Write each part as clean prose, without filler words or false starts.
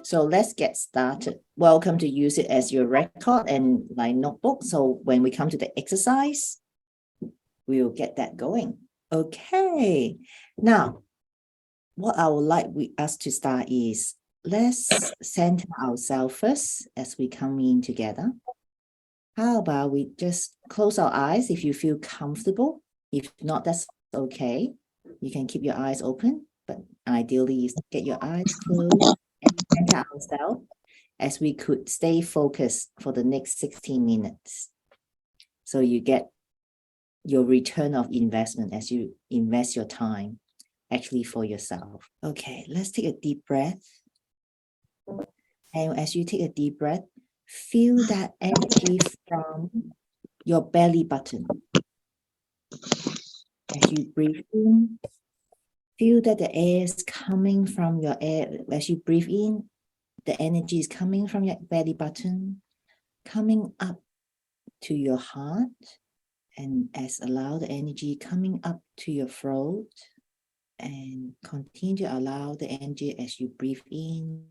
So let's get started. Welcome to use it as your record and like notebook. So when we come to the exercise, we'll get that going. Okay. Now, what I would like us to start is let's center ourselves first as we come in together. How about we just close our eyes if you feel comfortable? If not, that's okay. You can keep your eyes open, but ideally you get your eyes closed and center ourselves as we could stay focused for the next 16 minutes. So you get your return of investment as you invest your time actually for yourself. Okay, let's take a deep breath. And as you take a deep breath, feel that energy from your belly button. As you breathe in, feel that the air is coming from your air. As you breathe in, the energy is coming from your belly button, coming up to your heart, and as allow the energy coming up to your throat, and continue to allow the energy as you breathe in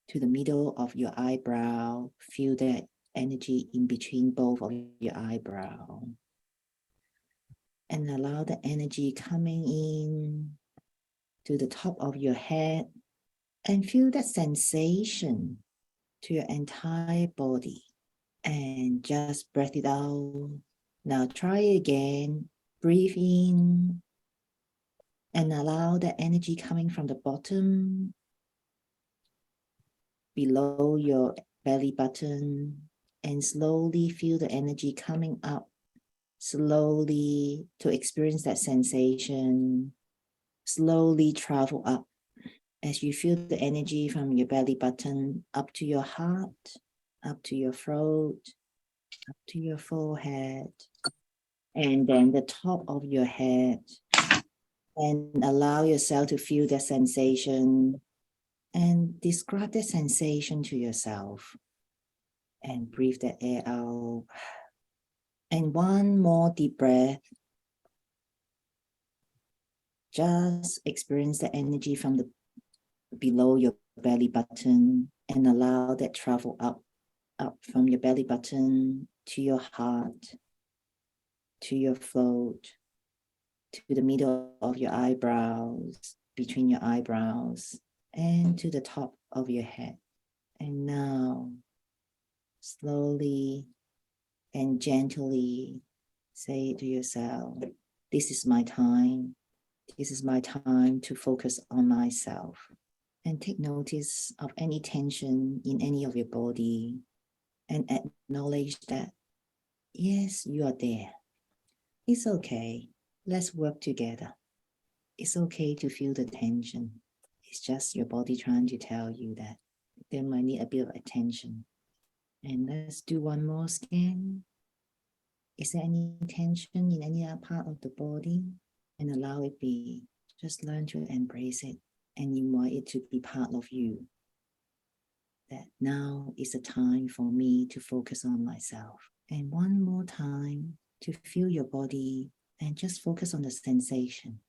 to the middle of your eyebrow. Feel that energy in between both of your eyebrow. And allow the energy coming in to the top of your head and feel that sensation to your entire body. And just breath it out. Now try again. Breathe in and allow the energy coming from the bottom below your belly button, and slowly feel the energy coming up slowly to experience that sensation. Slowly travel up as you feel the energy from your belly button up to your heart, up to your throat, up to your forehead, and then the top of your head. And allow yourself to feel that sensation and describe the sensation to yourself. And breathe the air out. And one more deep breath. Just experience the energy from the below your belly button and allow that travel up from your belly button to your heart, to your throat, to the middle of your eyebrows, between your eyebrows, and to the top of your head. And now, slowly and gently say to yourself, this is my time. This is my time to focus on myself. And take notice of any tension in any of your body and acknowledge that, yes, you are there. It's okay. Let's work together. It's okay to feel the tension. It's just your body trying to tell you that they might need a bit of attention. And let's do one more scan. Is there any tension in any other part of the body? And allow it be. Just learn to embrace it and invite it to be part of you. That now is the time for me to focus on myself. And one more time to feel your body and just focus on the sensation.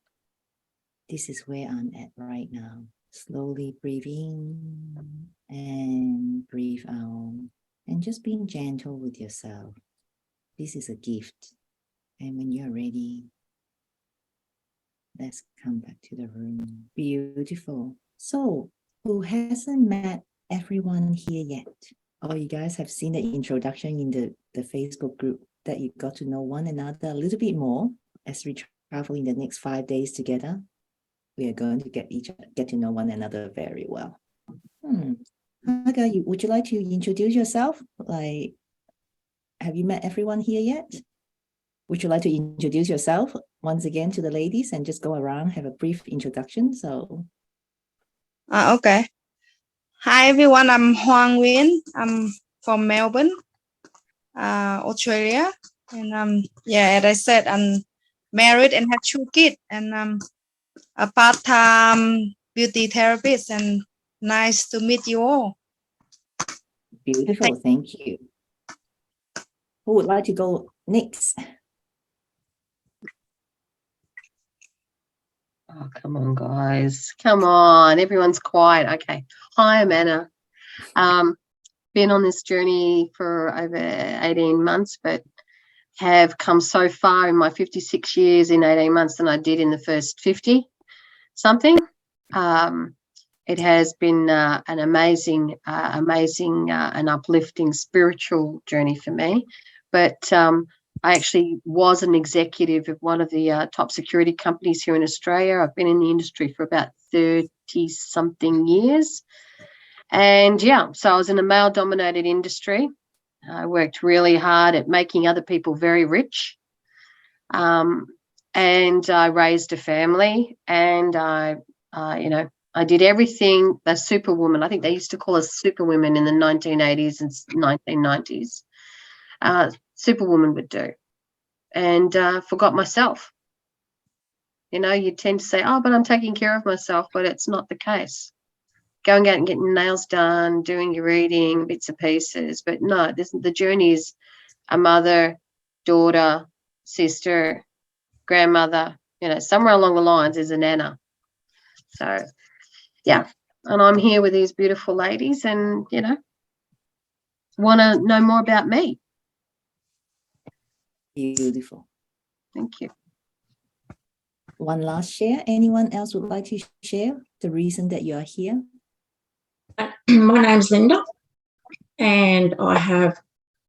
This is where I'm at right now. Slowly breathe in and breathe out. And just being gentle with yourself. This is a gift. And when you're ready, let's come back to the room. Beautiful. So, who hasn't met everyone here yet? Or you guys have seen the introduction in the Facebook group that you got to know one another a little bit more as we travel in the next 5 days together. We are going to get to know one another very well. Haga, would you like to introduce yourself? Like, have you met everyone here yet? Would you like to introduce yourself once again to the ladies and just go around, have a brief introduction? So, okay. Hi everyone, I'm Hoang Nguyen. I'm from Melbourne, Australia. And as I said, I'm married and have 2 kids, and I'm a part-time beauty therapist, and nice to meet you all. Beautiful, thank you. Who would like to go next? Oh, come on, guys. Come on. Everyone's quiet. Okay. Hi, I'm Anna. Been on this journey for over 18 months, but have come so far in my 56 years in 18 months than I did in the first 50 something. It has been an amazing and uplifting spiritual journey for me. But I actually was an executive of one of the top security companies here in Australia. I've been in the industry for about 30-something years. And yeah, so I was in a male-dominated industry. I worked really hard at making other people very rich. And I raised a family, and I did everything the superwoman, I think they used to call us superwomen in the 1980s and 1990s, superwoman would do, and forgot myself. You tend to say, oh, but I'm taking care of myself, but it's not the case. Going out and getting your nails done, doing your reading, bits and pieces. But no, the journey is a mother, daughter, sister, grandmother, somewhere along the lines is a nana. So, yeah, and I'm here with these beautiful ladies and, want to know more about me. Beautiful. Thank you. One last share. Anyone else would like to share the reason that you are here? My name's Linda, and I have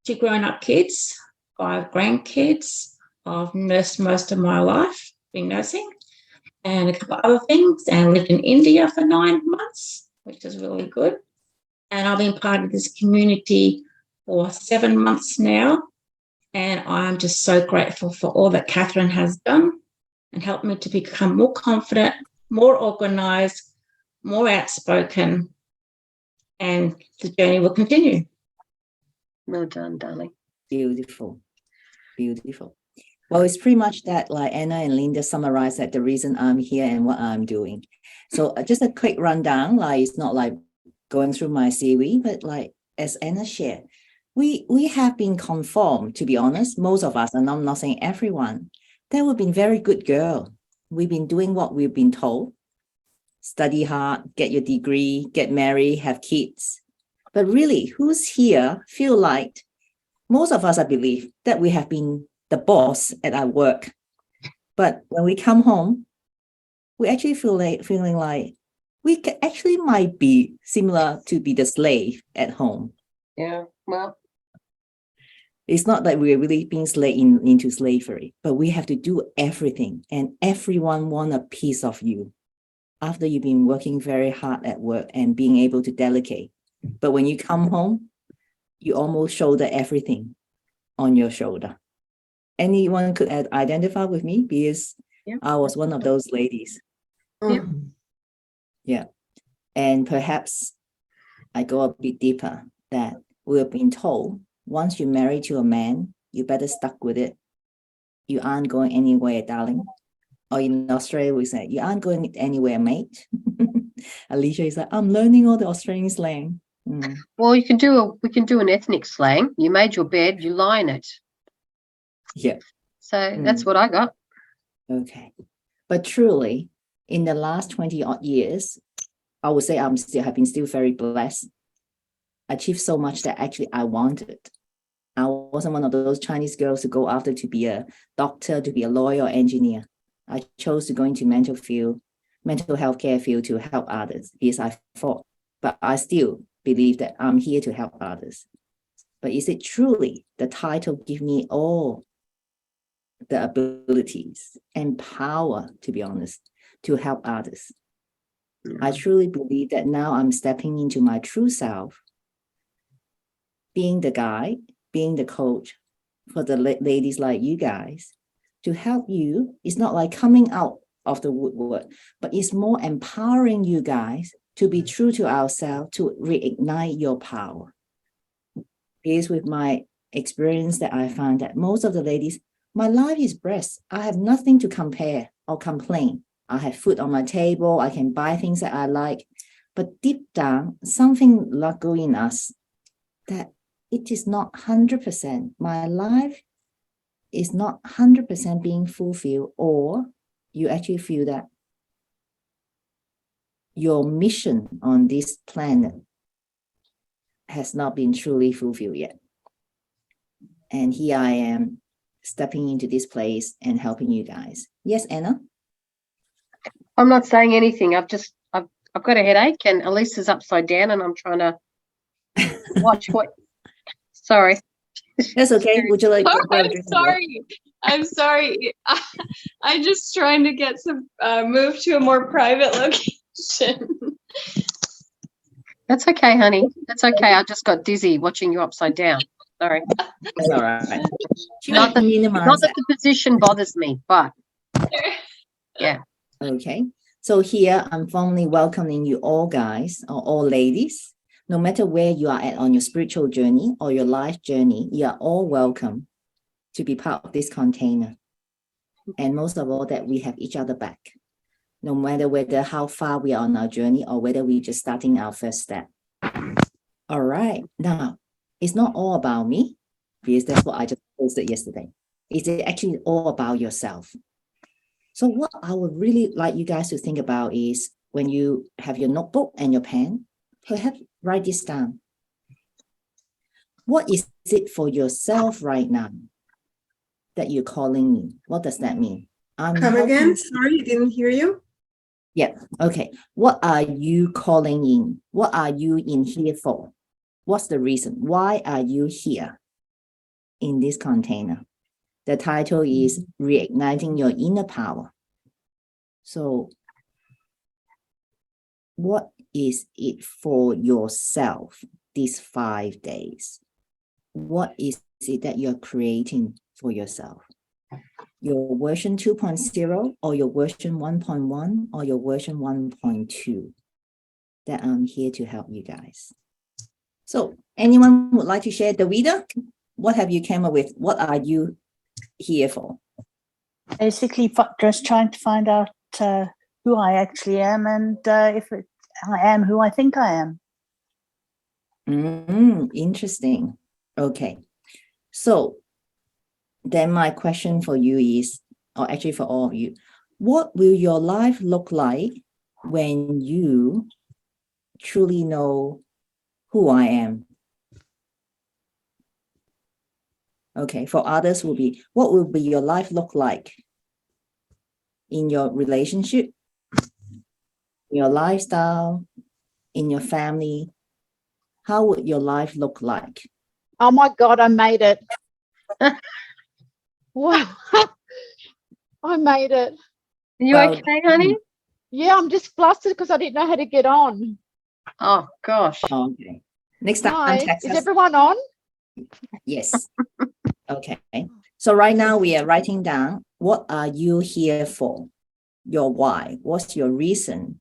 2 grown-up kids, 5 grandkids. I've nursed most of my life, been nursing, and a couple of other things, and I lived in India for 9 months, which is really good. And I've been part of this community for 7 months now, and I'm just so grateful for all that Catherine has done and helped me to become more confident, more organised, more outspoken, and the journey will continue. Well done, darling. Beautiful. Beautiful. Well, it's pretty much that, like Anna and Linda summarized that the reason I'm here and what I'm doing. So just a quick rundown, like it's not like going through my CV, but like as Anna shared, we have been conformed, to be honest, most of us, and I'm not saying everyone, that we've been very good girl. We've been doing what we've been told. Study hard, get your degree, get married, have kids. But really, who's here feel like most of us, I believe, that we have been the boss at our work. But when we come home, we actually feeling like we actually might be similar to be the slave at home. Yeah, well. It's not that we're really being into slavery, but we have to do everything, and everyone want a piece of you after you've been working very hard at work and being able to delegate. But when you come home, you almost shoulder everything on your shoulder. Anyone could identify with me because I was one of those ladies. Yeah. And perhaps I go a bit deeper that we've been told once you're married to a man, you better stuck with it. You aren't going anywhere, darling. Or in Australia, we say, you aren't going anywhere, mate. Alicia is like, I'm learning all the Australian slang. Well, we can do an ethnic slang. You made your bed, you lie in it. Yeah. So that's what I got. Okay. But truly, in the last 20 odd years, I would say have been still very blessed. Achieved so much that actually I wanted. I wasn't one of those Chinese girls to go after to be a doctor, to be a lawyer or engineer. I chose to go into mental health care field to help others because I thought, but I still believe that I'm here to help others. But is it truly the title give me all the abilities and power, to be honest, to help others? I truly believe that now I'm stepping into my true self, being the guide, being the coach for the ladies like you guys. To help you, it's not like coming out of the woodwork, but it's more empowering you guys to be true to ourselves, to reignite your power. Because with my experience that I found that most of the ladies, my life is blessed. I have nothing to compare or complain. I have food on my table. I can buy things that I like. But deep down, something luckily in us that it is not 100%. My life is not 100% being fulfilled, or you actually feel that your mission on this planet has not been truly fulfilled yet. And here I am stepping into this place and helping you guys. Yes, Anna? I'm not saying anything. I've got a headache and Elisa's upside down and I'm trying to watch what. Sorry. That's okay. Would you like to grab a I'm drink of water? sorry. I'm sorry. I'm just trying to get some move to a more private location. That's okay, honey. That's okay. I just got dizzy watching you upside down. Sorry. That's all right. She Not might that- minimize Not that. that the position bothers me, but Okay. So here I'm formally welcoming you all guys or all ladies. No matter where you are at on your spiritual journey or your life journey, you are all welcome to be part of this container. And most of all, that we have each other back. No matter whether how far we are on our journey or whether we're just starting our first step. All right. Now, it's not all about me, because that's what I just posted yesterday. It's actually all about yourself. So what I would really like you guys to think about is when you have your notebook and your pen, perhaps write this down. What is it for yourself right now that you're calling me? What does that mean? I'm Come helping- again? Sorry, I didn't hear you. Yeah, okay. What are you calling in? What are you in here for? What's the reason? Why are you here in this container? The title is Reigniting Your Inner Power. So, what is it for yourself these 5 days? What is it that you're creating for yourself? Your version 2.0 or your version 1.1 or your version 1.2? That I'm here to help you guys. So, anyone would like to share? Davida, what have you come up with? What are you here for? Basically just trying to find out who I actually am and if I am who I think I am. Interesting. Okay. So then my question for you is, or actually for all of you, what will your life look like when you truly know who I am? Okay, for others will be, what will be your life look like in your relationship, your lifestyle, in your family? How would your life look like? Oh my God, I made it. Wow. I made it. are you Well, okay, honey? Yeah, I'm just flustered because I didn't know how to get on. Oh gosh. Okay. Next time, Hi, text is us. everyone on? Yes. Okay. So right now we are writing down, what are you here for? Your why. What's your reason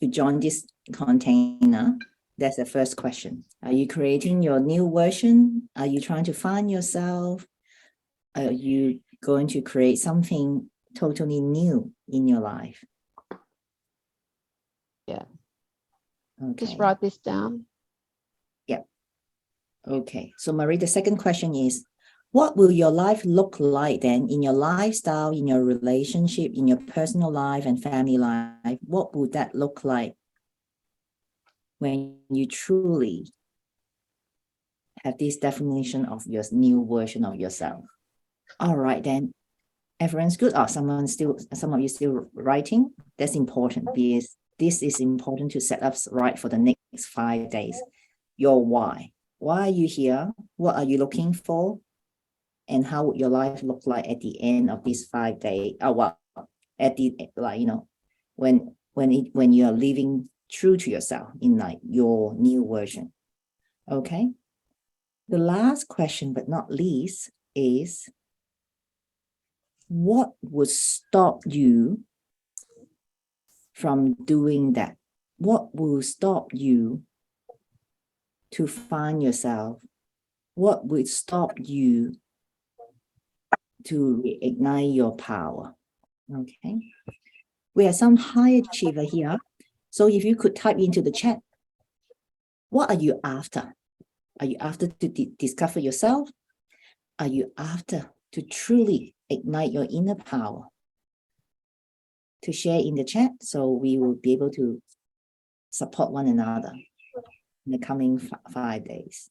to join this container? That's the first question. Are you creating your new version? Are you trying to find yourself? Are you going to create something totally new in your life? Yeah. Okay. Just write this down. Okay, so Marie, the second question is, what will your life look like then in your lifestyle, in your relationship, in your personal life and family life? What would that look like when you truly have this definition of your new version of yourself? All right, then everyone's good. Oh, some of you still writing. That's important because this is important to set up right for the next 5 days. Your why. Why are you here? What are you looking for? And how would your life look like at the end of these 5 days? At the, like, when you are living true to yourself in like your new version. Okay. The last question, but not least, is what would stop you from doing that? What will stop you to find yourself? What would stop you to reignite your power? Okay. We have some high achiever here. So if you could type into the chat, what are you after? Are you after to discover yourself? Are you after to truly ignite your inner power? To share in the chat so we will be able to support one another in the coming 5 days.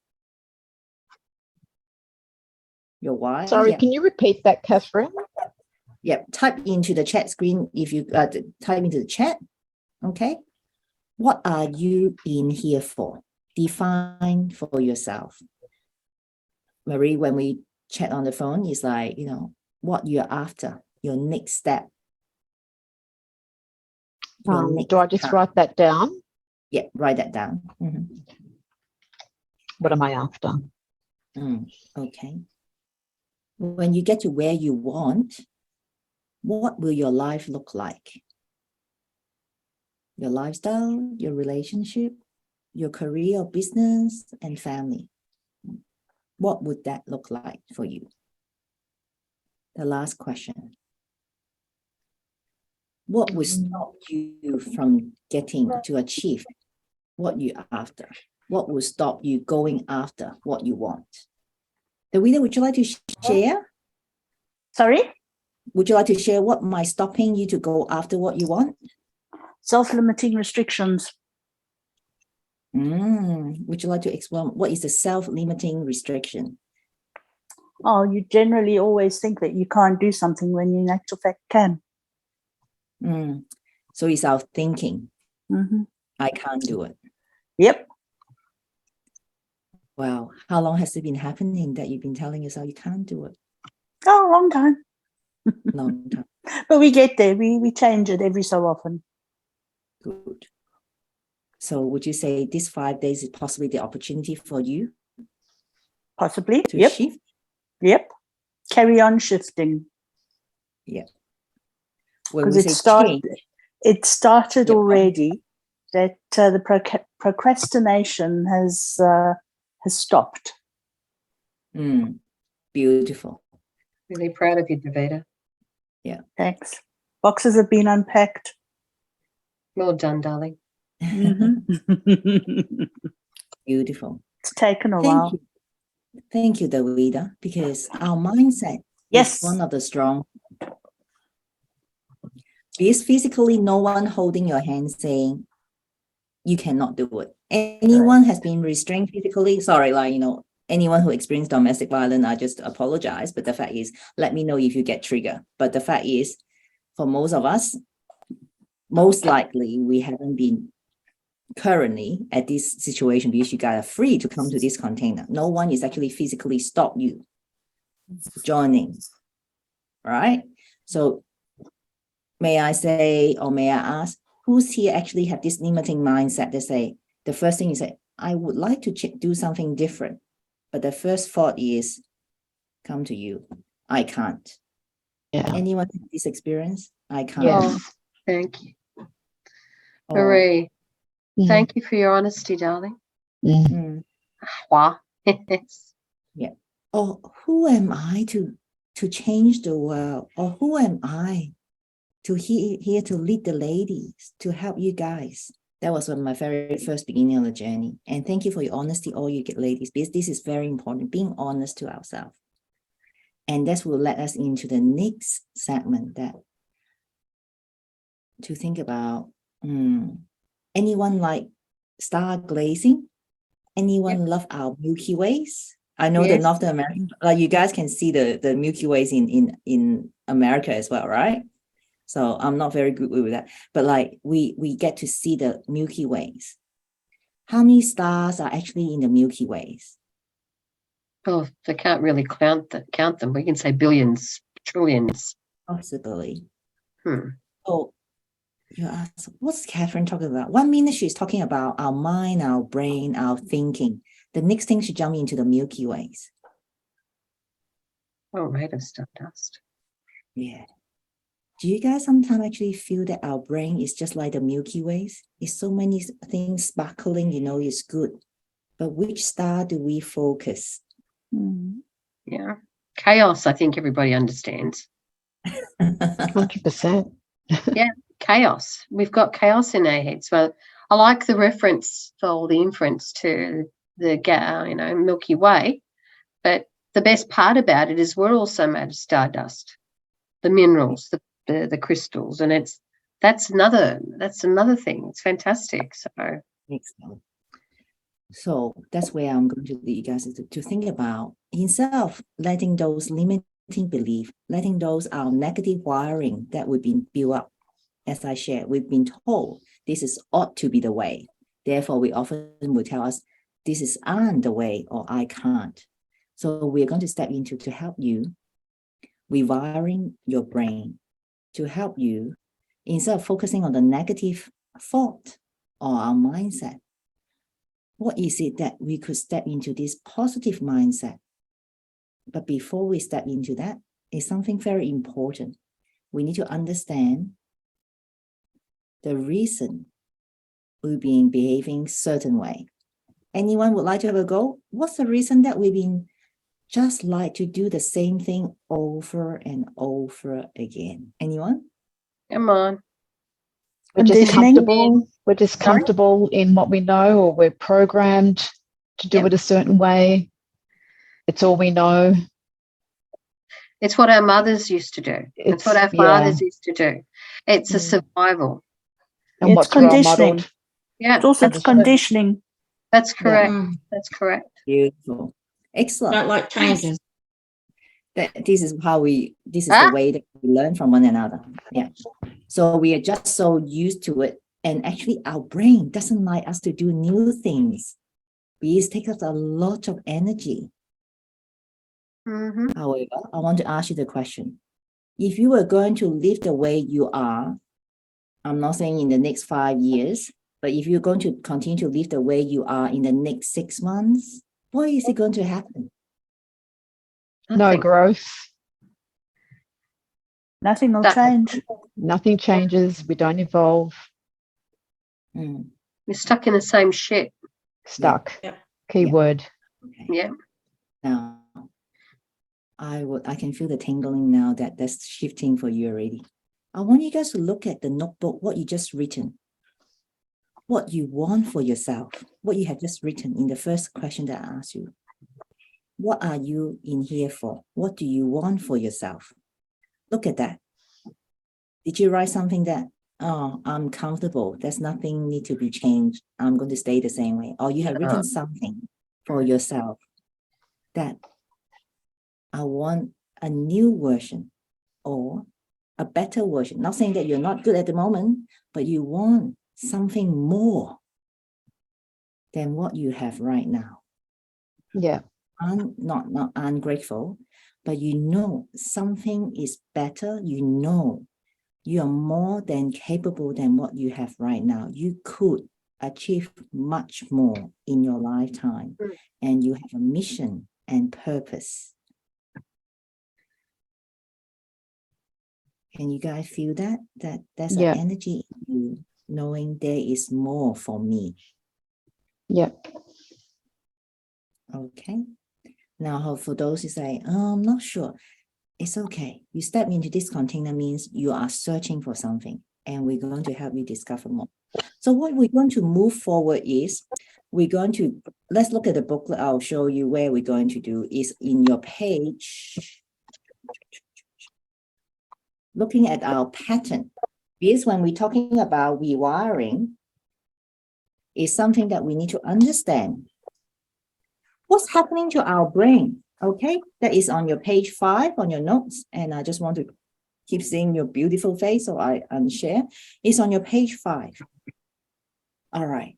Your why? Sorry, Yeah. can you repeat that, Catherine? Yep. Type into the chat screen if you type into the chat. Okay. What are you in here for? Define for yourself. Marie, when we chat on the phone, it's like, what you're after, your next step. Your next Do I just path. write that down? Yeah, write that down. Mhm. What am I after? Okay. When you get to where you want, what will your life look like? Your lifestyle, your relationship, your career, business, and family. What would that look like for you? The last question. What will stop you from getting to achieve what you're after? What will stop you going after what you want? Davida, would you like to share? Sorry? Would you like to share what might stopping you to go after what you want? Self-limiting restrictions. Would you like to explain what is the self-limiting restriction? Oh, you generally always think that you can't do something when you in actual fact can. So it's our thinking. Mm-hmm. I can't do it. Yep. Wow. How long has it been happening that you've been telling yourself you can't do it? Oh, long time. Long time. But we get there. We change it every so often. Good. So would you say this 5 days is possibly the opportunity for you Possibly. to Yep. shift? Yep. Carry on shifting. Yeah. When Because we say change, it started Yep. already that the procrastination has stopped. beautiful. Really proud of you, Davida. Thanks. Boxes have been unpacked. Well done, darling. Mm-hmm. Beautiful. It's taken a while. Thank you. Thank you, Davida, because our mindset Yes. is one of the strong. Because physically, no one holding your hand saying you cannot do it. Anyone has been restrained physically. Sorry, anyone who experienced domestic violence, I just apologize. But the fact is, let me know if you get triggered. But the fact is, for most of us, most likely we haven't been currently at this situation because you guys are free to come to this container. No one is actually physically stop you joining, right? So may I say, or may I ask, who's here actually have this limiting mindset that say, the first thing you say, I would like to do something different. But the first thought is, come to you, I can't. Yeah. Anyone have this experience? I can't. Yes. Oh, thank you. Or, Marie, Mm. thank you for your honesty, darling. mm, Wow. or who am I to change the world? Or who am I to here to lead the ladies, to help you guys? That was my very first beginning of the journey. And thank you for your honesty, all you get ladies, because this is very important, being honest to ourselves. And that will let us into the next segment, that to think about, anyone like star glazing? Anyone love our Milky Ways? I know the Yes. North American, you guys can see the Milky Ways in America as well, right? So I'm not very good with that, but we get to see the Milky Ways. How many stars are actually in the Milky Ways? Oh, they can't really count them. We can say billions, trillions. Possibly. Hmm. So you ask, what's Catherine talking about? 1 minute she's talking about our mind, our brain, our thinking. The next thing she jumped into the Milky Ways. Oh, made of stardust. Yeah. Do you guys sometimes actually feel that our brain is just like the Milky Ways? It's so many things sparkling, it's good. But which star do we focus? Yeah. Chaos, I think everybody understands. 100%. Chaos. We've got chaos in our heads. So I like the reference or the inference to the Milky Way. But the best part about it is we're also made of stardust, the minerals, the crystals, and it's that's another thing. It's fantastic. So Excellent. So that's where I'm going to lead you guys to think about, instead of letting those limiting beliefs, letting those our negative wiring that we've been built up, as I shared, we've been told this is ought to be the way. Therefore, we often will tell us this is aren't the way or I can't. So we're going to step into to help you rewiring your brain, to help you, instead of focusing on the negative thought or our mindset, what is it that we could step into this positive mindset? But before we step into that, is something very important. We need to understand the reason we've been behaving certain way. Anyone would like to have a go? What's the reason that we've been just like to do the same thing over and over again? Anyone? come on. We're just Conditioning. comfortable. We're just Sorry? comfortable in what we know, or we're programmed to do Yep. it a certain way. It's all we know. It's what our mothers used to do. It's what our fathers used to do. It's a Mm. survival. And It's what's well conditioning. modeled. Yeah, It's also Conditioning. conditioning. that's correct. Mm, That's correct. Beautiful. Excellent. don't like changing. This is the way that we learn from one another. Yeah. So we are just so used to it. And actually our brain doesn't like us to do new things. It takes us a lot of energy. Hmm. However, I want to ask you the question. If you were going to live the way you are, I'm not saying in the next 5 years, but if you're going to continue to live the way you are in the next 6 months, what is it going to happen? No growth. Nothing will That- change. Nothing changes. We don't evolve. Mm, We're stuck in the same shit. Stuck. Yep. Keyword. okay. Yeah. Now, I can feel the tingling now that's shifting for you already. I want you guys to look at the notebook, what you just written, what you want for yourself, what you have just written in the first question that I asked you. What are you in here for? What do you want for yourself? Look at that. Did you write something that, oh, I'm comfortable, there's nothing need to be changed, I'm going to stay the same way? Or you have written something for yourself that I want a new version or a better version. Not saying that you're not good at the moment, but you want something more than what you have right now. Yeah. Not ungrateful, but you know something is better. You know you are more than capable than what you have right now. You could achieve much more in your lifetime, and you have a mission and purpose. Can you guys feel that? There's Yeah. an energy in you, knowing there is more for me. Yeah. Okay. Now, for those who say, I'm not sure, it's okay. You step into this container means you are searching for something, and we're going to help you discover more. So what we're going to move forward is, let's look at the booklet. I'll show you where we're going to do is in your page. Looking at our pattern, because when we're talking about rewiring, is something that we need to understand. What's happening to our brain? Okay, that is on your page 5 on your notes, and I just want to keep seeing your beautiful face, so I unshare. It's on your page 5. All right.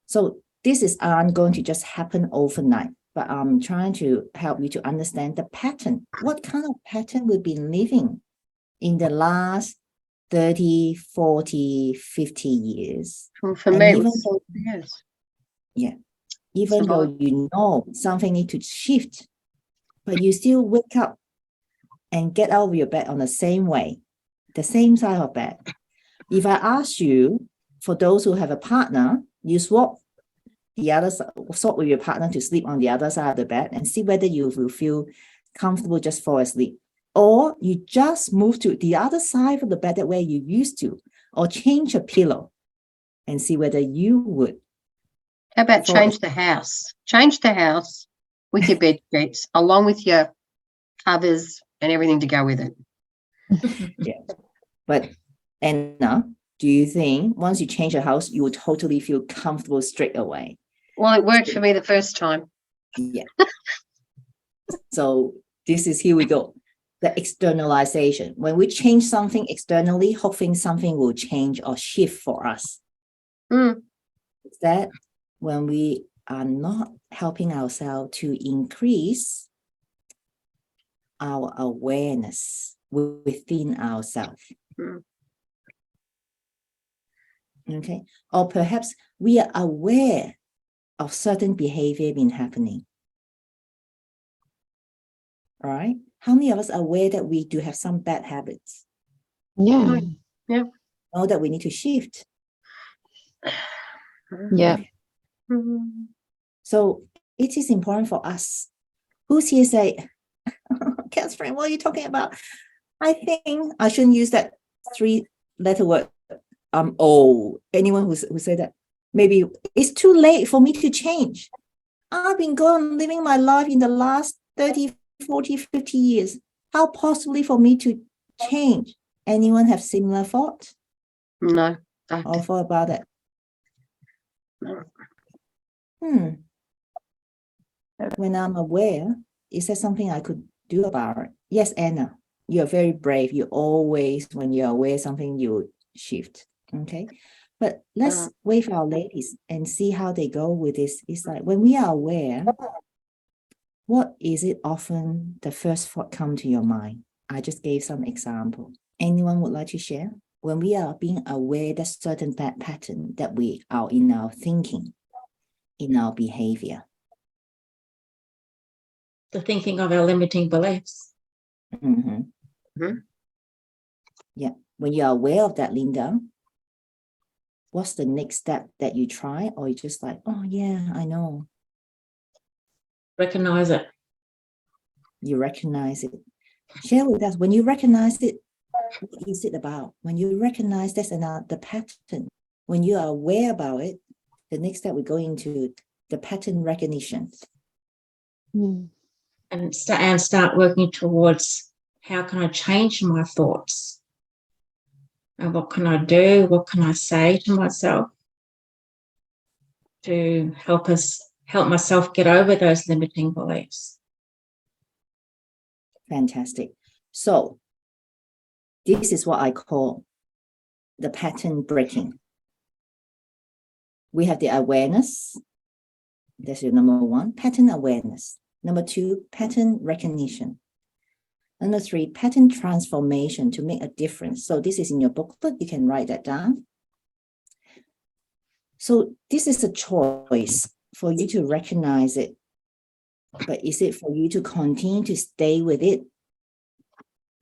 So this aren't going to just happen overnight, but I'm trying to help you to understand the pattern. What kind of pattern we've been living in the last 30, 40, 50 years. Well, for And me, it even was though- years. Even though you know something need to shift, but you still wake up and get out of your bed on the same way, the same side of bed. If I ask you, for those who have a partner, you swap with your partner to sleep on the other side of the bed and see whether you will feel comfortable, just fall asleep. Or you just move to the other side of the bed that where you used to, or change a pillow and see whether you would. How about For- change the house? Change the house with your bed sheets, along with your covers and everything to go with it. But Anna, do you think once you change a house, you will totally feel comfortable straight away? Well, it worked for me the first time. Yeah. So here we go. The externalization. When we change something externally, hoping something will change or shift for us. Mm. Is that when we are not helping ourselves to increase our awareness within ourselves. Mm. Okay. Or perhaps we are aware of certain behavior been happening. All right. How many of us are aware that we do have some bad habits? Yeah. Know that we need to shift. Yeah. Mm. So it is important for us. Who's here say, Catherine, what are you talking about? I think I shouldn't use that 3-letter word. Anyone who said that, maybe it's too late for me to change. I've been living my life in the last 30, 40, 50 years. How possibly for me to change? Anyone have similar thought No. or thought about it? No. When I'm aware, is there something I could do about it? Yes, Anna, you're very brave. You always, when you're aware of something, you shift. Okay. But let's wait for our ladies and see how they go with this. It's like when we are aware, what is it often the first thought come to your mind? I just gave some example. Anyone would like to share? When we are being aware that certain bad pattern that we are in our thinking, in our behavior. The thinking of our limiting beliefs. Mm-hmm. Mm-hmm. Yeah. When you're aware of that, Linda, what's the next step that you try? Or you just like, oh yeah, I know. Recognize it. You recognize it. Share with us. When you recognize it, what is it about? When you recognize that's the pattern. When you are aware about it, the next step we go into the pattern recognition. And start working towards how can I change my thoughts? And what can I do? What can I say to myself to help myself get over those limiting beliefs? Fantastic. So this is what I call the pattern breaking. We have the awareness. That's your number 1, pattern awareness. Number 2, pattern recognition. Number 3, pattern transformation to make a difference. So this is in your booklet. You can write that down. So this is a choice for you to recognize it. But is it for you to continue to stay with it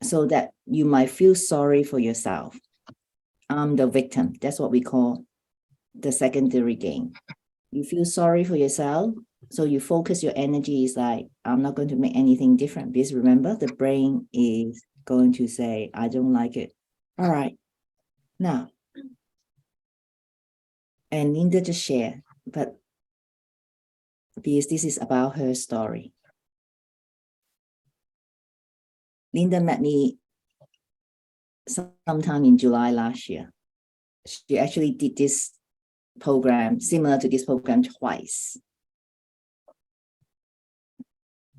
so that you might feel sorry for yourself? I'm the victim. That's what we call the secondary gain. You feel sorry for yourself. So you focus your energy is like, I'm not going to make anything different. Because remember, the brain is going to say, I don't like it. All right. Now, and Linda just share, but because this is about her story. Linda met me sometime in July last year. She actually did this program, similar to this program, twice.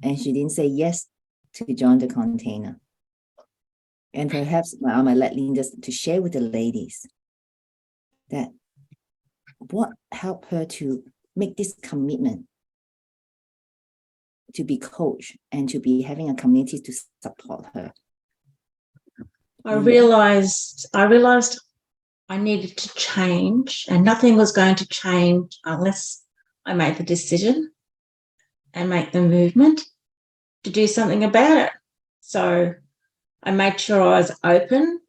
And she didn't say yes to join the container. And perhaps I might let Linda to share with the ladies that what helped her to make this commitment to be coached and to be having a community to support her. I realized I needed to change, and nothing was going to change unless I made the decision and make the movement to do something about it. So I made sure I was open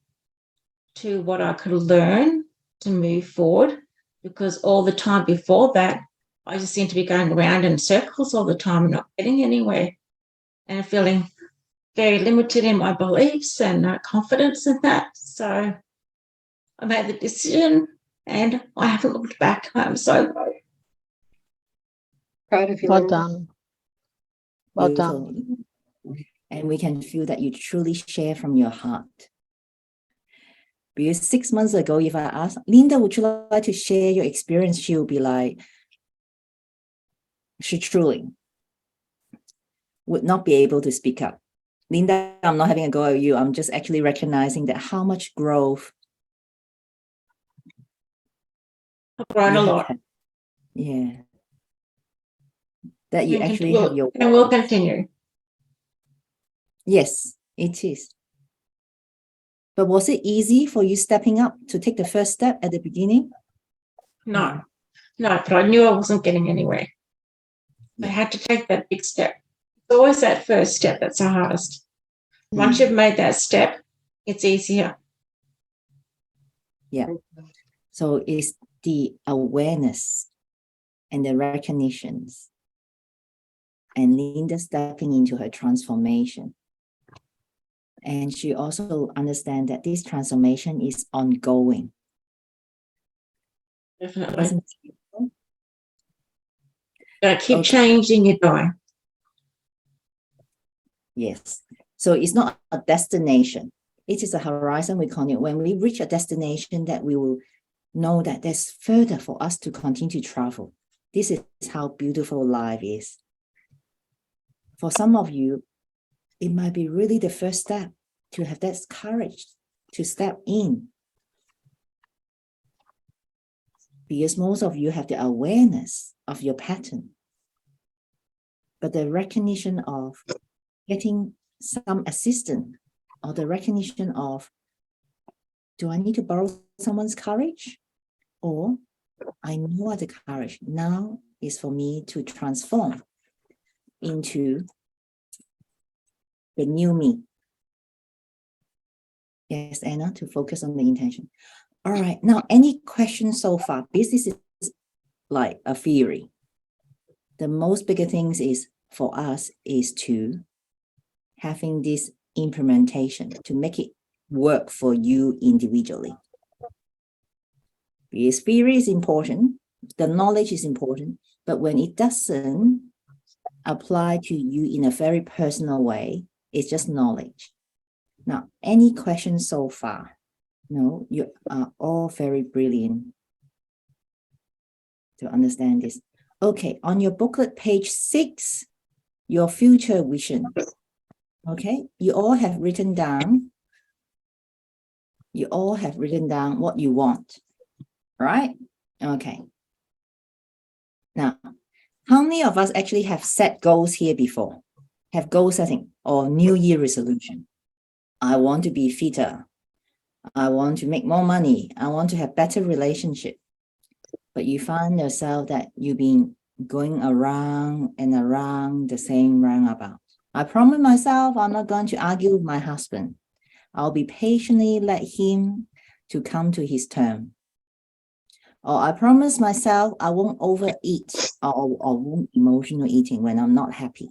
to what I could learn to move forward, because all the time before that, I just seemed to be going around in circles all the time and not getting anywhere and feeling very limited in my beliefs and no confidence in that. So I made the decision and I haven't looked back. I'm so Proud of you. Well Linda. done. Well done. Beautiful. And we can feel that you truly share from your heart. Because 6 months ago, if I ask Linda, would you like to share your experience? She'll be like, she truly would not be able to speak up. Linda, I'm not having a go at you. I'm just actually recognizing that how much growth I've grown you a have lot. had. Yeah. That you And actually will- have your and will voice. continue. Yes, it is. But was it easy for you stepping up to take the first step at the beginning? No, but I knew I wasn't getting anywhere. I Yeah. had to take that big step. It's always that first step that's the hardest. Once you've made that step, it's easier. So it's the awareness and the recognitions and Linda stepping into her transformation. And she also understands that this transformation is ongoing. Definitely. Isn't it beautiful? Don't keep Okay. changing it though. Yes. So it's not a destination. It is a horizon, we call it. When we reach a destination, that we will know that there's further for us to continue to travel. This is how beautiful life is. For some of you, it might be really the first step to have that courage to step in. Because most of you have the awareness of your pattern. But the recognition of getting some assistance or the recognition of, do I need to borrow someone's courage? Or I know the courage now is for me to transform into the new me. Yes, Anna, to focus on the intention. All right, now any questions so far? This is like a theory. The most bigger things is for us is to having this implementation to make it work for you individually. Because theory is important, the knowledge is important, but when it doesn't apply to you in a very personal way, it's just knowledge. Now, any questions so far? No, you are all very brilliant to understand this. Okay, on your booklet, page 6, your future vision. Okay, you all have written down what you want, right? Okay. Now, how many of us actually have set goals here before? Have goal setting or New Year resolution? I want to be fitter. I want to make more money. I want to have better relationship. But you find yourself that you've been going around and around the same roundabout. I promise myself I'm not going to argue with my husband. I'll be patiently let him to come to his term. Or I promise myself I won't overeat or won't emotional eating when I'm not happy.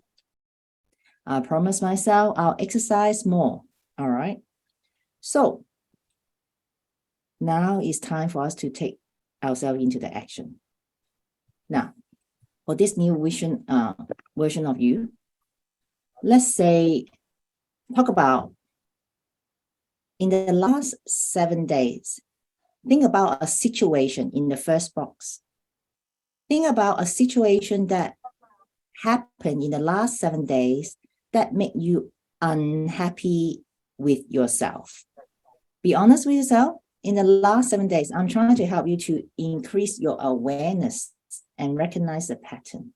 I promise myself I'll exercise more. All right. So now it's time for us to take ourselves into the action. Now, for this new vision version of you, let's say, talk about in the last 7 days, think about a situation in the first box. Think about a situation that happened in the last 7 days that made you unhappy with yourself. Be honest with yourself. In the last 7 days, I'm trying to help you to increase your awareness and recognize the pattern.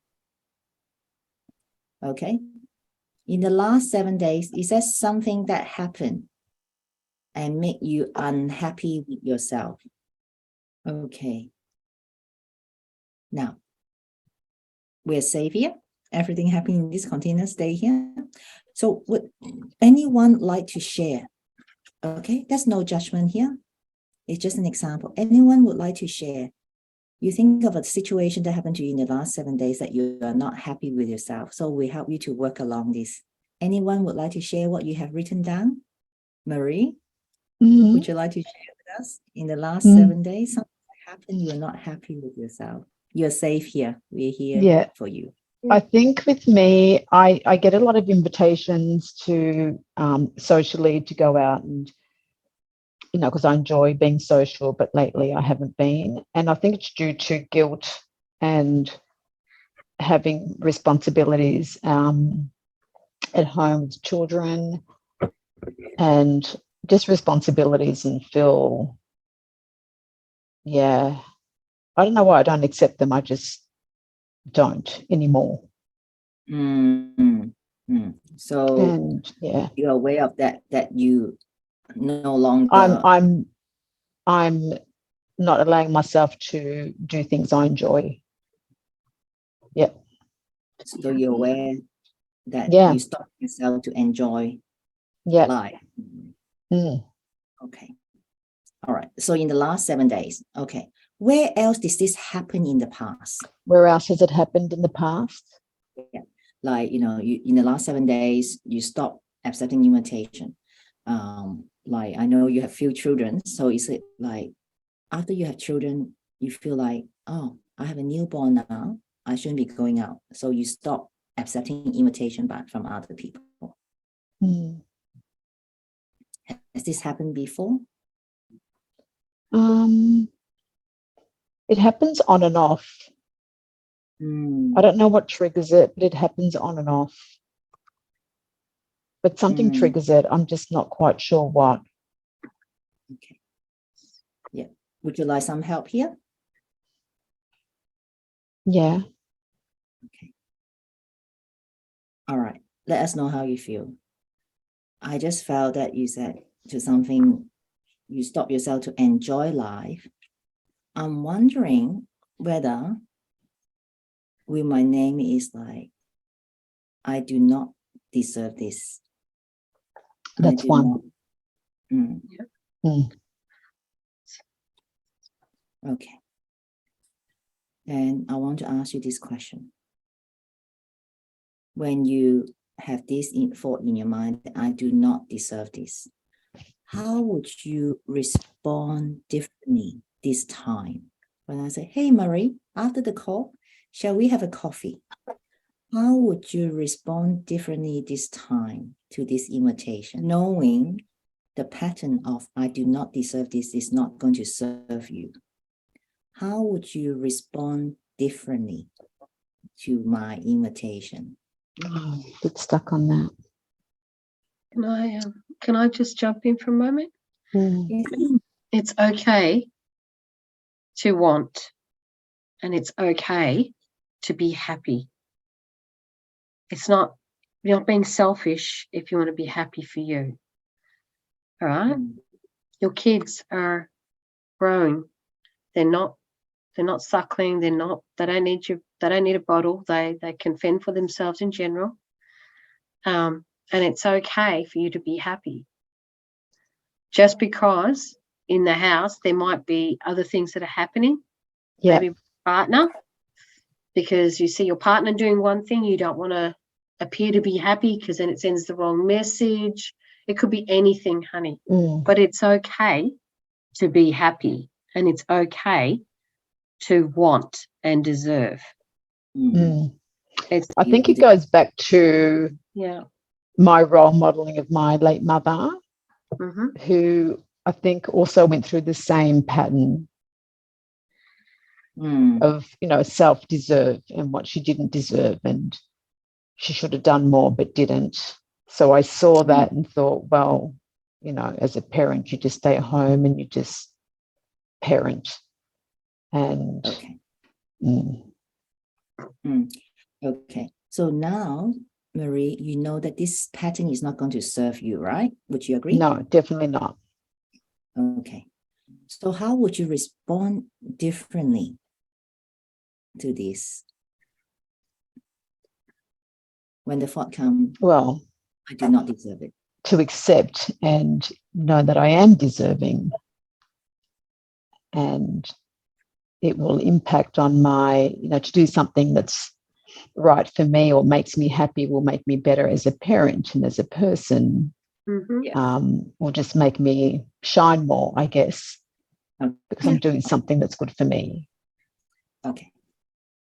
Okay? In the last 7 days, is there something that happened and made you unhappy with yourself? Okay. Now, we're safe here. Everything happening in this container, stay here. So would anyone like to share? Okay, there's no judgment here. It's just an example. Anyone would like to share? You think of a situation that happened to you in the last 7 days that you are not happy with yourself. So we help you to work along this. Anyone would like to share what you have written down? Marie, would you like to share with us in the last 7 days? Something happened, you're not happy with yourself. You're safe here. We're here for you. I think with me, I get a lot of invitations to socially to go out and you know, because I enjoy being social, but lately I haven't been. And I think it's due to guilt and having responsibilities at home with children and just responsibilities, and feel, yeah, I don't know why I don't accept them. I just don't anymore. So And yeah, you're aware of that you no longer I'm not allowing myself to do things I enjoy. Yeah. so you're aware that Yeah. you stop yourself to enjoy Yeah. life. Mm. Okay. All right. So in the last 7 days, okay, where else did this happen in the past? Where else has it happened in the past? Yeah. Like, you know, you in the last 7 days, you stop accepting invitation. Like I know you have few children, so is it like after you have children, you feel like, oh, I have a newborn now, I shouldn't be going out. So you stop accepting invitation back from other people. Mm. Has this happened before? It happens on and off. I don't know what triggers it, but it happens on and off. But something triggers it. I'm just not quite sure what. Okay. Yeah. Would you like some help here? Yeah. Okay. All right. Let us know how you feel. I just felt that you said to something, you stop yourself to enjoy life. I'm wondering whether with my name is like, I do not deserve this. That's one. Okay. And I want to ask you this question. When you have this thought in your mind that I do not deserve this, how would you respond differently this time? When I say, hey, Marie, after the call, shall we have a coffee? How would you respond differently this time to this invitation, knowing the pattern of I do not deserve this is not going to serve you? How would you respond differently to my invitation? Oh, get stuck on that. Can I just jump in for a moment? Mm. It's okay to want, and it's okay to be happy. It's not, you're not being selfish if you want to be happy for you. All right? Your kids are growing. They're not suckling. They don't need you. They don't need a bottle. They can fend for themselves in general. And it's okay for you to be happy. Just because in the house there might be other things that are happening. Yeah. Maybe partner, because you see your partner doing one thing, you don't want to appear to be happy because then it sends the wrong message. It could be anything, honey. But it's okay to be happy, and it's okay to want and deserve. I think it goes back to my role modeling of my late mother, who I think also went through the same pattern of, you know, self-deserve and what she didn't deserve, and she should have done more but didn't. So I saw that and thought, well, you know, as a parent, you just stay at home and you just parent. And okay. So now, Marie, you know that this pattern is not going to serve you, right? Would you agree? No, definitely not. Okay. So how would you respond differently to this? When the thought comes, well, I do not deserve it. To accept and know that I am deserving, and it will impact on my, you know, to do something that's right for me or makes me happy will make me better as a parent and as a person. Will just make me shine more, I guess, because I'm doing something that's good for me. Okay.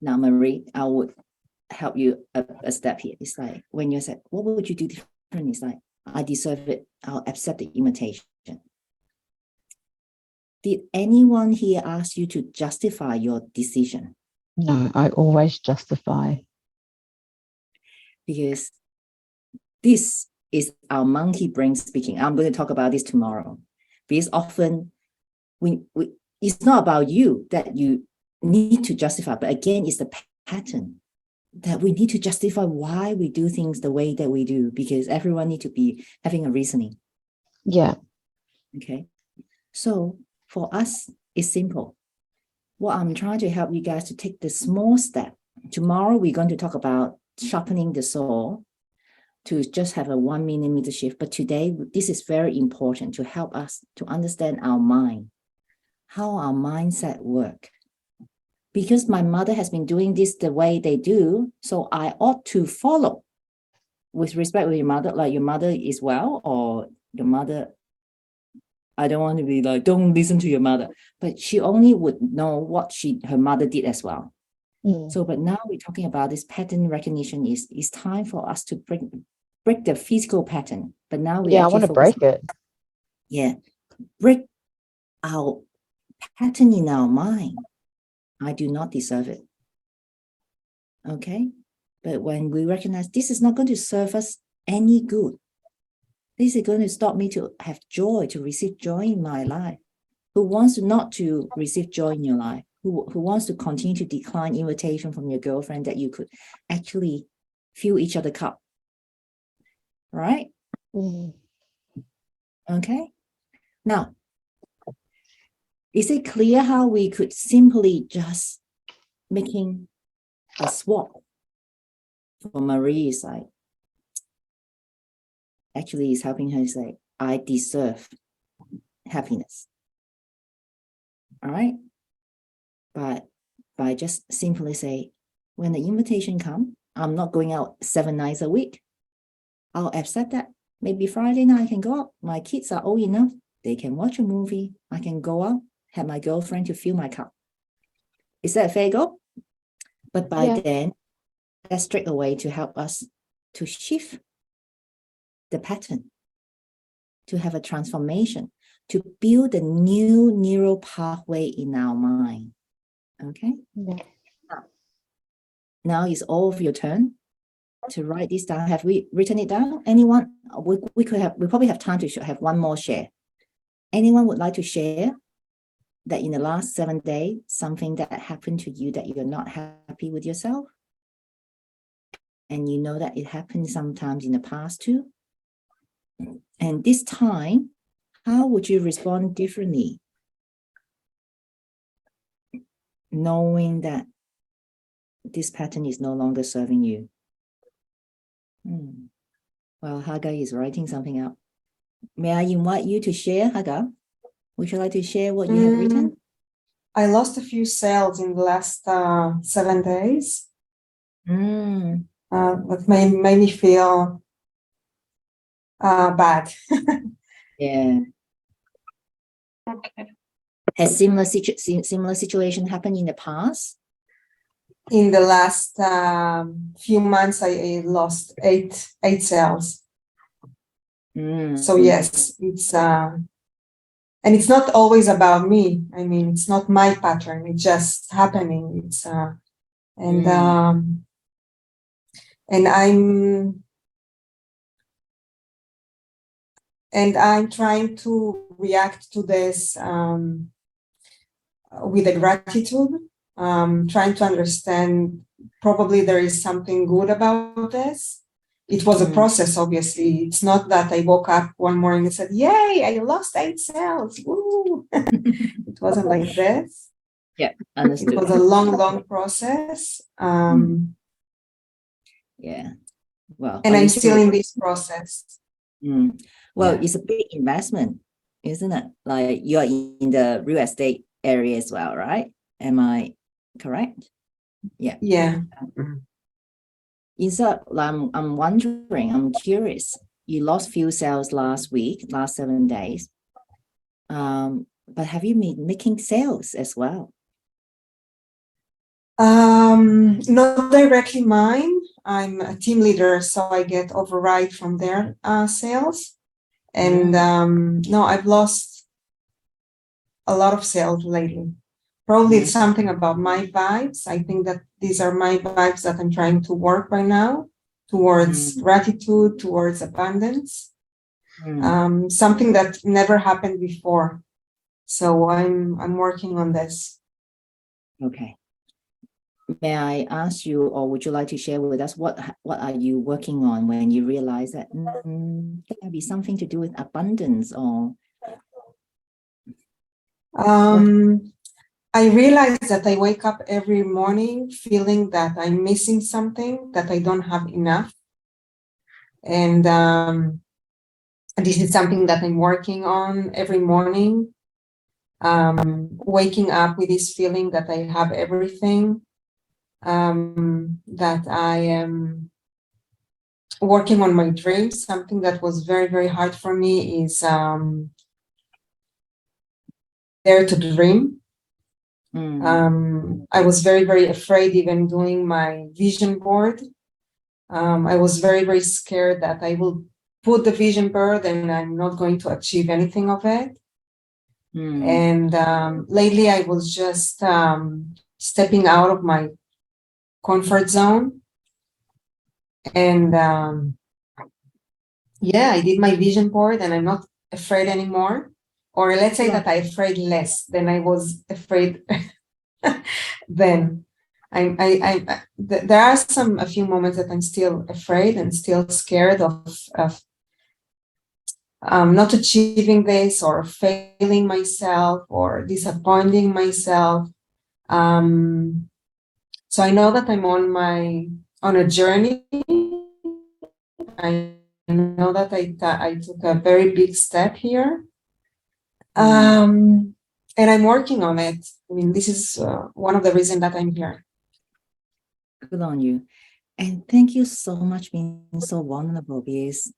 Now, Marie, I would help you a step here. It's like when you said, what would you do differently? It's like, I deserve it. I'll accept the invitation. Did anyone here ask you to justify your decision? No, I always justify. Because this is our monkey brain speaking. I'm going to talk about this tomorrow. Because often it's not about you that you need to justify, but again, it's the pattern that we need to justify why we do things the way that we do, because everyone need to be having a reasoning. Yeah. Okay. So for us, it's simple. What I'm trying to help you guys to take the small step. Tomorrow, we're going to talk about sharpening the saw to just have a 1 millimeter shift. But today, this is very important to help us to understand our mind, how our mindset work. Because my mother has been doing this the way they do, so I ought to follow. With respect with your mother, like your mother is well, or your mother, I don't want to be like, don't listen to your mother, but she only would know what her mother did as well. So, but now we're talking about this pattern recognition. It's time for us to break the physical pattern. But now we I want to break it. Yeah, break our pattern in our mind. I do not deserve it. Okay, but when we recognize this is not going to serve us any good, this is going to stop me to have joy, to receive joy in my life. Who wants not to receive joy in your life? Who wants to continue to decline invitation from your girlfriend that you could actually fill each other cup? Right? Okay. Now, is it clear how we could simply just making a swap for Marie's side? Actually, is helping her say, I deserve happiness. All right. But by just simply say, when the invitation comes, I'm not going out 7 nights a week. I'll accept that. Maybe Friday night I can go out. My kids are old enough. They can watch a movie. I can go out, have my girlfriend to fill my cup. Is that a fair go? But by then, that's straight away to help us to shift the pattern, to have a transformation, to build a new neural pathway in our mind. Okay? Now it's all of your turn to write this down. Have we written it down? Anyone? We probably have time to have one more share. Anyone would like to share that in the last 7 days, something that happened to you that you're not happy with yourself? And you know that it happened sometimes in the past too? And this time, how would you respond differently? Knowing that this pattern is no longer serving you. Well, Hagar is writing something up. May I invite you to share, Hagar? Would you like to share what you have written? I lost a few sales in the last 7 days. That made me feel bad. Yeah. Okay. Has similar situation happened in the past? In the last few months, I lost eight sales. So yes, it's and it's not always about me. I mean, it's not my pattern. It's just happening. It's and I'm trying to react to this with a gratitude. Trying to understand, probably there is something good about this. It was a process, obviously. It's not that I woke up one morning and said, yay, I lost 8 cells. Woo! It wasn't like this. Yeah, understood. It was a long process. Yeah. Well, and I'm still in this process. Well, it's a big investment, isn't it? Like you're in the real estate area as well, right? Am I correct? Yeah. Yeah. I'm wondering, I'm curious. You lost few sales last 7 days. But have you been making sales as well? Not directly mine. I'm a team leader, so I get override from their sales. And no, I've lost a lot of sales lately. Probably it's something about my vibes. I think that these are my vibes that I'm trying to work right now towards gratitude, towards abundance. Something that never happened before. So I'm working on this. Okay. May I ask you, or would you like to share with us what are you working on when you realize that there might be something to do with abundance or? I realize that I wake up every morning feeling that I'm missing something, that I don't have enough. And this is something that I'm working on every morning. Waking up with this feeling that I have everything, that I am working on my dreams. Something that was very, very hard for me is dare to dream. I was very, very afraid even doing my vision board. I was very, very scared that I will put the vision board and I'm not going to achieve anything of it. And lately I was just stepping out of my comfort zone. And yeah, I did my vision board and I'm not afraid anymore. Or let's say that I'm afraid less than I was afraid then. There are a few moments that I'm still afraid and still scared of not achieving this or failing myself or disappointing myself. So I know that I'm on a journey. I know that I took a very big step here. And I'm working on it. I mean, this is one of the reasons that I'm here. Good on you. And thank you so much being so vulnerable, because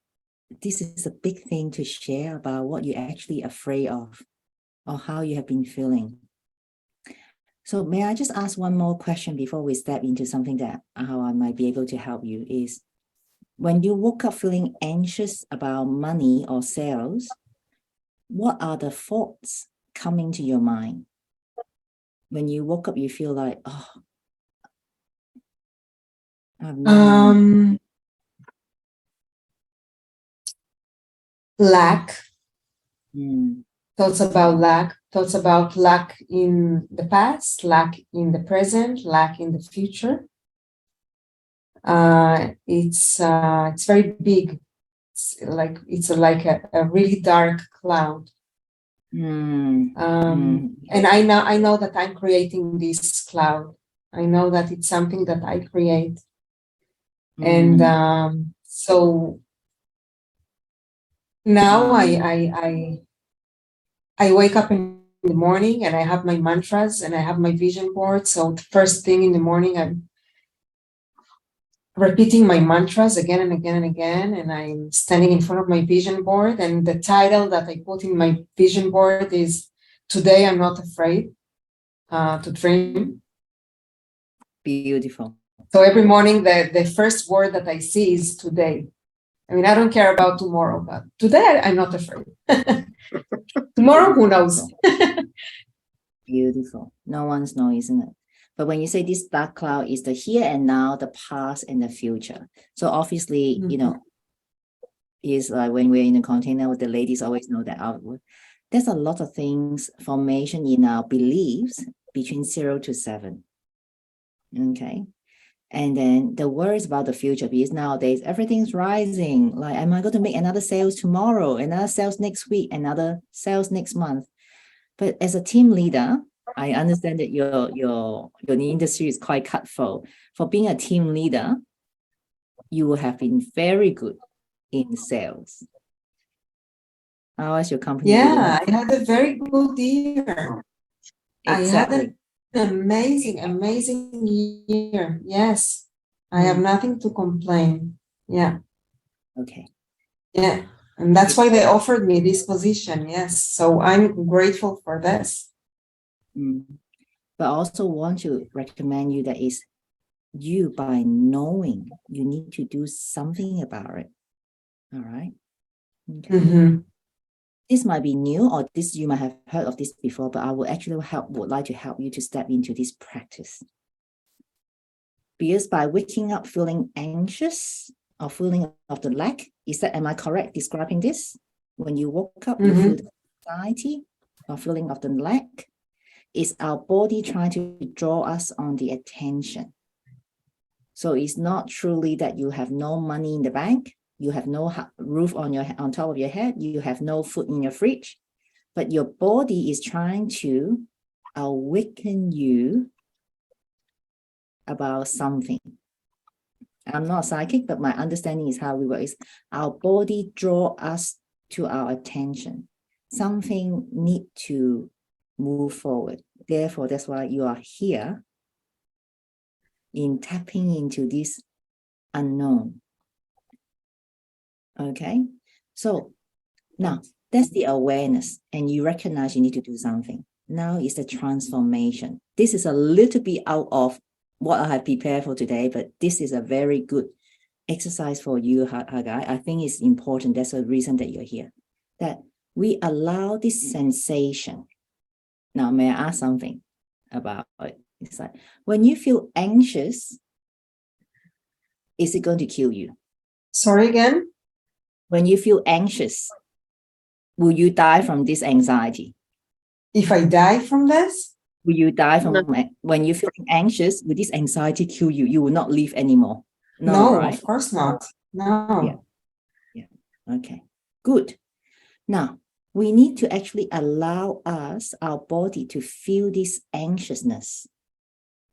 this is a big thing to share about what you're actually afraid of or how you have been feeling. So may I just ask one more question before we step into something that how I might be able to help you is, when you woke up feeling anxious about money or sales, what are the thoughts coming to your mind? When you woke up, you feel like, oh, I have no money. Lack. Thoughts about lack in the past, lack in the present, lack in the future. It's very big. It's like a really dark cloud. And I know that I'm creating this cloud. I know that it's something that I create. And so now I wake up in the morning and I have my mantras and I have my vision board. So the first thing in the morning, I'm repeating my mantras again and again and again. And I'm standing in front of my vision board. And the title that I put in my vision board is, "Today I'm not afraid to dream." Beautiful. So every morning, the first word that I see is today. I mean, I don't care about tomorrow, but today I'm not afraid. Tomorrow, who knows? Beautiful. No one's knows, isn't it? But when you say this dark cloud is the here and now, the past and the future. So obviously, you know, is like when we're in a container, the ladies always know that there's a lot of things, formation in our beliefs between 0 to 7. Okay. And then the worries about the future, because nowadays everything's rising. Like, am I going to make another sales tomorrow, another sales next week, another sales next month? But as a team leader, I understand that your industry is quite cutthroat. For being a team leader, you will have been very good in sales. How is your company? Yeah, I had a very good year. Exactly. I had an amazing year. Yes, I have nothing to complain. Yeah. Okay. Yeah, and that's why they offered me this position. Yes, so I'm grateful for this. But I also want to recommend you that is you, by knowing you need to do something about it. All right. Okay. This might be new, or this you might have heard of this before, but I would like to help you to step into this practice. Because by waking up feeling anxious or feeling of the lack, am I correct describing this? When you woke up, you feel the anxiety or feeling of the lack. Is our body trying to draw us on the attention? So it's not truly that you have no money in the bank, you have no roof on top of your head, you have no food in your fridge, but your body is trying to awaken you about something. I'm not psychic, but my understanding is how we work is our body draw us to our attention. Something need to move forward. Therefore, that's why you are here in tapping into this unknown. Okay, so now that's the awareness, and you recognize you need to do something. Now is the transformation. This is a little bit out of what I have prepared for today, but this is a very good exercise for you, Haggai. I think it's important. That's the reason that you're here. That we allow this sensation. Now, may I ask something about it? It's like, when you feel anxious, is it going to kill you? Sorry again? When you feel anxious, will you die from this anxiety? If I die from this? Will you die from when you're feeling anxious? Will this anxiety kill you? You will not live anymore. No, right? of course not. No. Yeah. Okay. Good. Now, we need to actually allow our body to feel this anxiousness.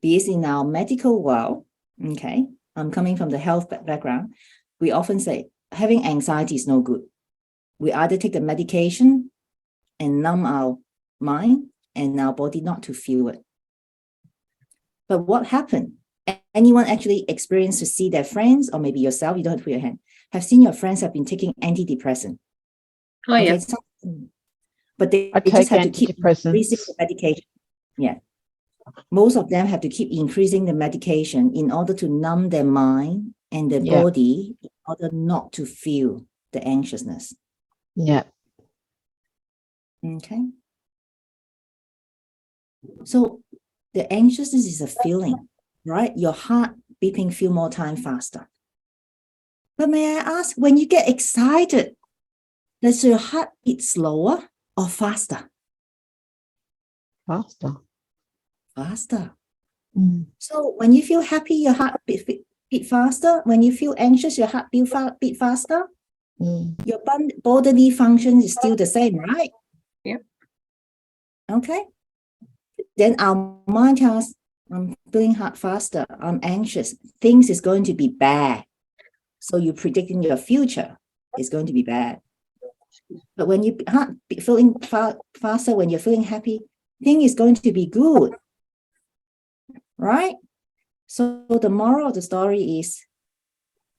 Because in our medical world, okay, I'm coming from the health background, we often say having anxiety is no good. We either take the medication and numb our mind and our body not to feel it. But what happened? Anyone actually experienced to see their friends, or maybe yourself, you don't have to put your hand, have seen your friends have been taking antidepressant? Oh, yeah. But they I just take have to keep increasing antidepressants. the medication. Yeah. Most of them have to keep increasing the medication in order to numb their mind and their Yeah. body in order not to feel the anxiousness. Yeah. Okay. So the anxiousness is a feeling, right? Your heart beating few more times faster. But may I ask, when you get excited, does your heart beat slower or faster? Faster. Faster. Mm. So when you feel happy, your heart beat faster. When you feel anxious, your heart beat faster. Mm. Your bodily function is still the same, right? Yep. Okay. Then our mind tells us, I'm feeling hard faster, I'm anxious, things is going to be bad. So you're predicting your future is going to be bad. But when you feeling faster, when you're feeling happy, thing is going to be good. Right? So the moral of the story is,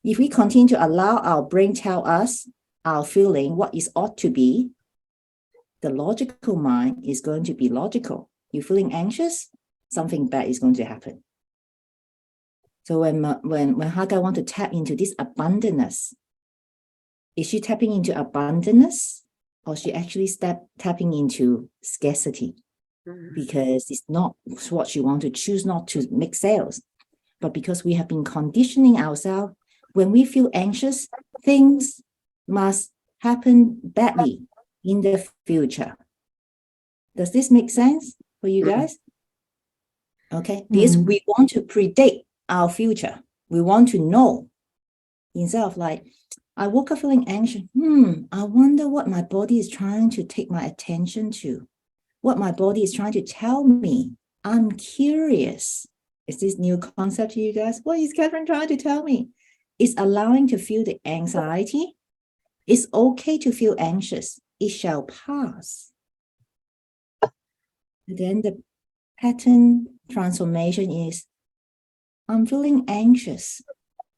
if we continue to allow our brain tell us our feeling, what is ought to be, the logical mind is going to be logical. You're feeling anxious, something bad is going to happen. So when Haggai want to tap into this abundance, is she tapping into abundance, or she actually tapping into scarcity? Because it's not what she wants to choose not to make sales, but because we have been conditioning ourselves, when we feel anxious, things must happen badly in the future. Does this make sense for you guys? Okay, because we want to predict our future. We want to know, instead of like, I woke up feeling anxious. I wonder what my body is trying to take my attention to. What my body is trying to tell me. I'm curious. Is this new concept to you guys? What is Catherine trying to tell me? It's allowing to feel the anxiety. It's okay to feel anxious. It shall pass. And then the pattern transformation is, I'm feeling anxious.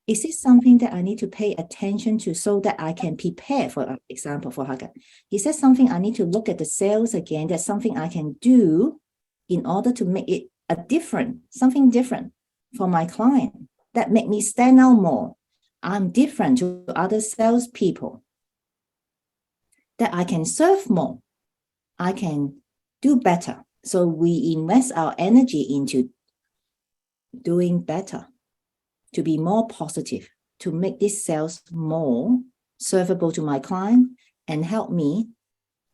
Is it something that I need to pay attention to so that I can prepare, for example, for Haggai? Is that something I need to look at the sales again? That's something I can do in order to make it something different for my client that make me stand out more. I'm different to other salespeople. that I can serve more, I can do better. So we invest our energy into doing better, to be more positive, to make this sales more servable to my client and help me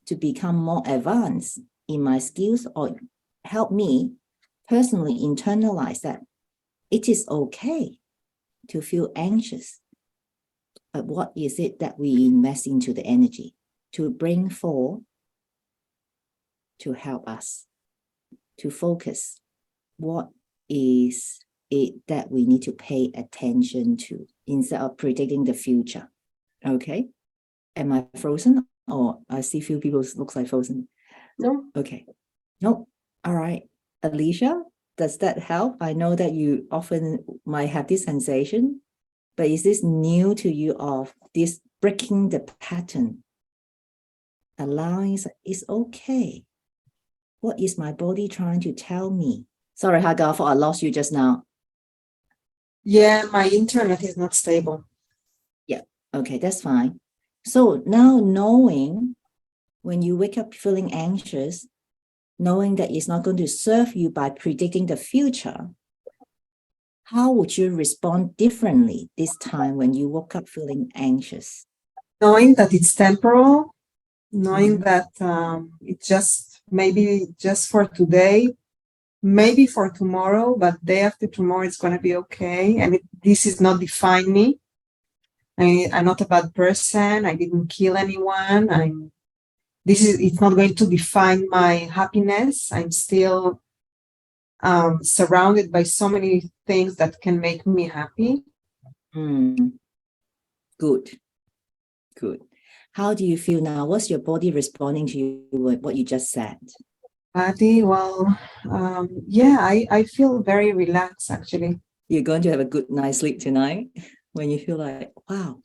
to become more advanced in my skills, or help me personally internalize that it is okay to feel anxious. But what is it that we invest into the energy to bring forth, to help us to focus? What is it that we need to pay attention to instead of predicting the future? Okay. Am I frozen? Or I see few people looks like frozen. No. Okay. No. All right. Alicia, does that help? I know that you often might have this sensation, but is this new to you of this breaking the pattern? Allowing it's okay. What is my body trying to tell me? Sorry, Hagar, I lost you just now. Yeah, my internet is not stable. Yeah, okay, that's fine. So now knowing when you wake up feeling anxious, knowing that it's not going to serve you by predicting the future, how would you respond differently this time when you woke up feeling anxious? Knowing that it's temporal, knowing that it's just maybe just for today, maybe for tomorrow, but day after tomorrow it's going to be okay. And this is not define me. I'm not a bad person. I didn't kill anyone. It's not going to define my happiness. I'm still surrounded by so many things that can make me happy. Good. How do you feel now? What's your body responding to you, what you just said? Body, well, yeah, I feel very relaxed actually. You're going to have a good night's sleep tonight when you feel like, wow,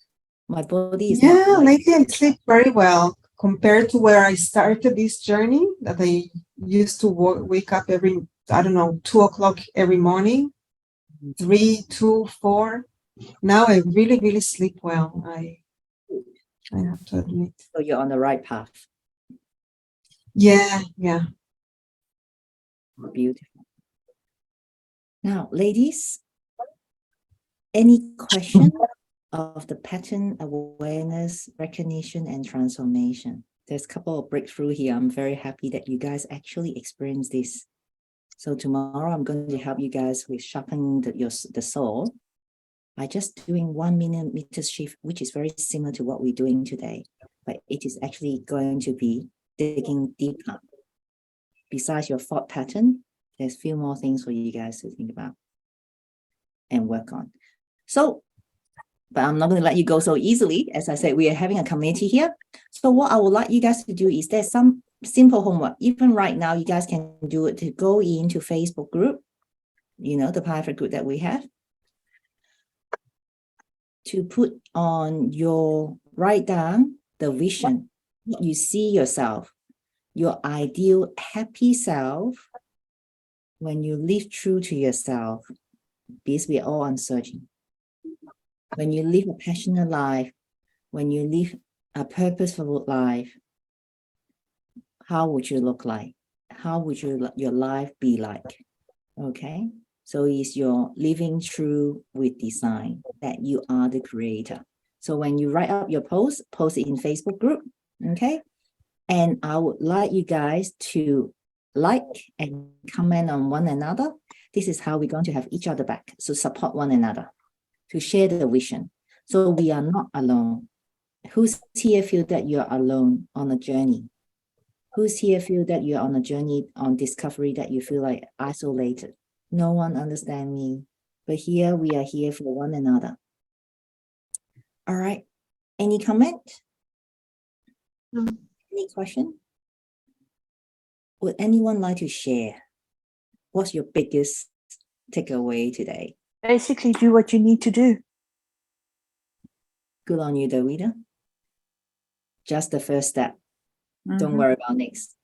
my body is Yeah, not like lately I sleep very well compared to where I started this journey, that I used to wake up every, 2:00 every morning, 3, 2, 4. Now I really, really sleep well. I have to admit. So you're on the right path. Yeah. Beautiful. Now, ladies, any question of the pattern awareness, recognition, and transformation? There's a couple of breakthrough here. I'm very happy that you guys actually experienced this. So tomorrow I'm going to help you guys with sharpening the soul by just doing 1 meter shift, which is very similar to what we're doing today, but it is actually going to be digging deeper. Besides your thought pattern, there's a few more things for you guys to think about and work on. So, but I'm not going to let you go so easily. As I said, we are having a community here. So what I would like you guys to do is there's some simple homework. Even right now, you guys can do it to go into Facebook group, the private group that we have, to put on write down the vision, what you see yourself, your ideal happy self when you live true to yourself, because we are all uncertain. When you live a passionate life, when you live a purposeful life, how would you look like? How would your life be like? Okay, so it's your living true with design, that you are the creator. So when you write up your post it in Facebook group, okay? And I would like you guys to like and comment on one another. This is how we're going to have each other back. So support one another, to share the vision. So we are not alone. Who's here feel that you're alone on a journey? Who's here feel that you're on a journey on discovery, that you feel like isolated? No one understands me. But here we are here for one another. All right. Any comment? Any question? Would anyone like to share? What's your biggest takeaway today? Basically, do what you need to do. Good on you, Davida. Just the first step. Don't worry about next.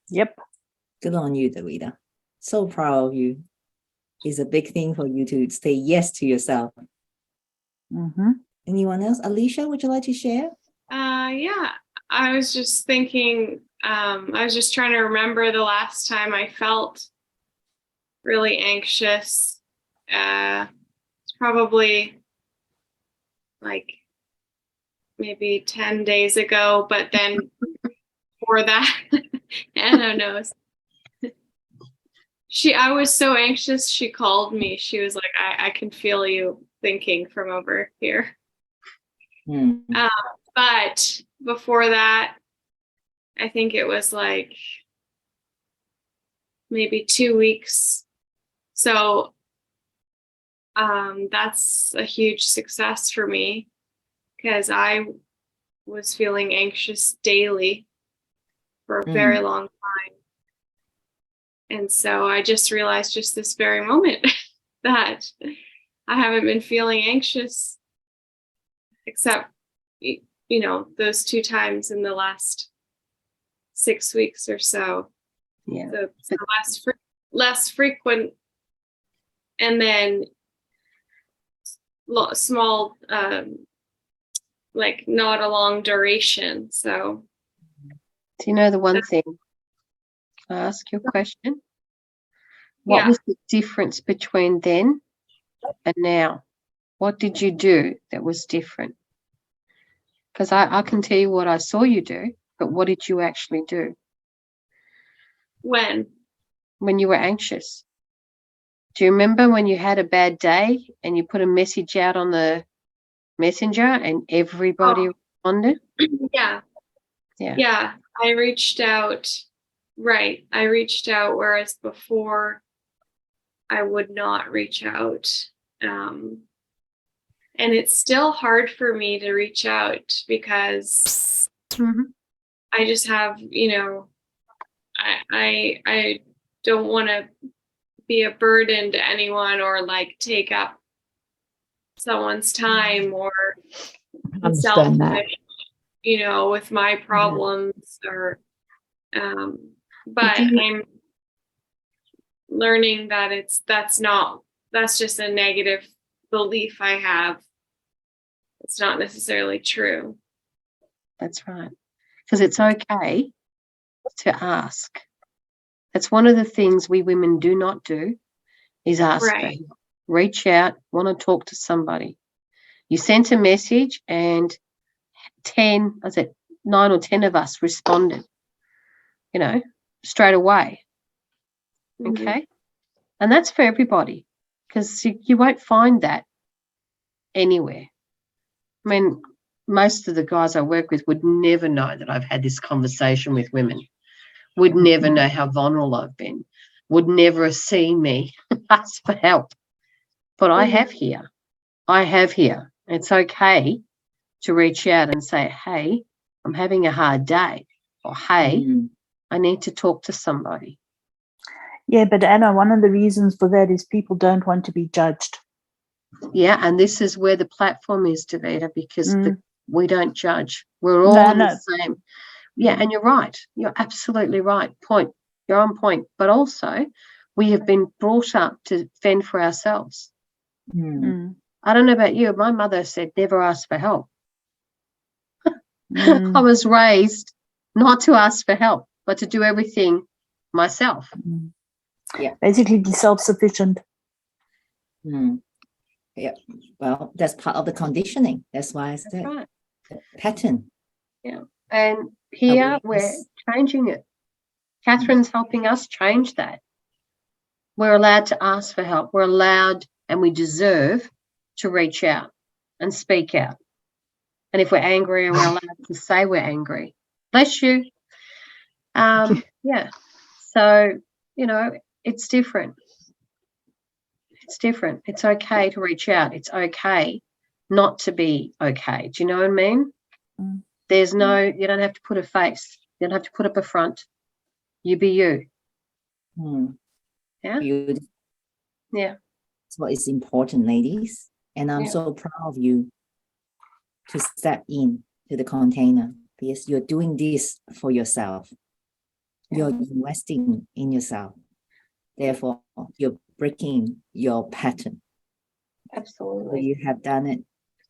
Yep. Good on you, Davida. So proud of you. It's a big thing for you to say yes to yourself. Anyone else? Alicia, would you like to share? Yeah, I was just thinking, I was just trying to remember the last time I felt really anxious. It's probably like maybe 10 days ago, but then before that, Anna knows. I was so anxious, she called me. She was like, I can feel you thinking from over here. Mm. But before that, I think it was like maybe 2 weeks. So that's a huge success for me because I was feeling anxious daily for a very long time. And so I just realized just this very moment that I haven't been feeling anxious except, those 2 times in the last 6 weeks or so. Yeah. So less frequent, and then small, like not a long duration. So, Do you know the one thing? Can I ask you a question? What was the difference between then and now? What did you do that was different? Because I can tell you what I saw you do, but what did you actually do? When you were anxious? Do you remember when you had a bad day and you put a message out on the messenger and everybody responded? Yeah. I reached out. Right. I reached out, whereas before I would not reach out. And it's still hard for me to reach out because I just have, I don't want to be a burden to anyone or like take up someone's time or Understand that. with my problems or but I'm learning that that's just a negative belief I have. It's not necessarily true. That's right. Because it's okay to ask. That's one of the things we women do not do is ask for help. Reach out, want to talk to somebody. You sent a message and 9 or 10 of us responded, straight away. Okay. And that's for everybody because you won't find that anywhere. I mean, most of the guys I work with would never know that I've had this conversation with women, would never know how vulnerable I've been, would never have seen me ask for help. But I have here. It's okay to reach out and say, hey, I'm having a hard day, or hey, I need to talk to somebody. Yeah, but Anna, one of the reasons for that is people don't want to be judged. Yeah, and this is where the platform is, Davida, because we don't judge. We're all the same. Yeah, and you're right. You're absolutely right. You're on point. But also, we have been brought up to fend for ourselves. I don't know about you. My mother said never ask for help. I was raised not to ask for help, but to do everything myself. Yeah. Basically be self-sufficient. Yeah. Well, that's part of the conditioning. That's why I said the pattern. Yeah. And here we're changing it. Catherine's helping us change that. We're allowed to ask for help. We're allowed and we deserve to reach out and speak out. And if we're angry, we're allowed to say we're angry. Bless you. Yeah. So, it's different. It's different. It's okay to reach out. It's okay not to be okay. Do you know what I mean? There's you don't have to put a face. You don't have to put up a front. You be you. Yeah. Yeah. That's what is important, ladies. And I'm so proud of you to step in to the container because you're doing this for yourself. You're investing in yourself. Therefore, you're breaking your pattern. Absolutely. So you have done it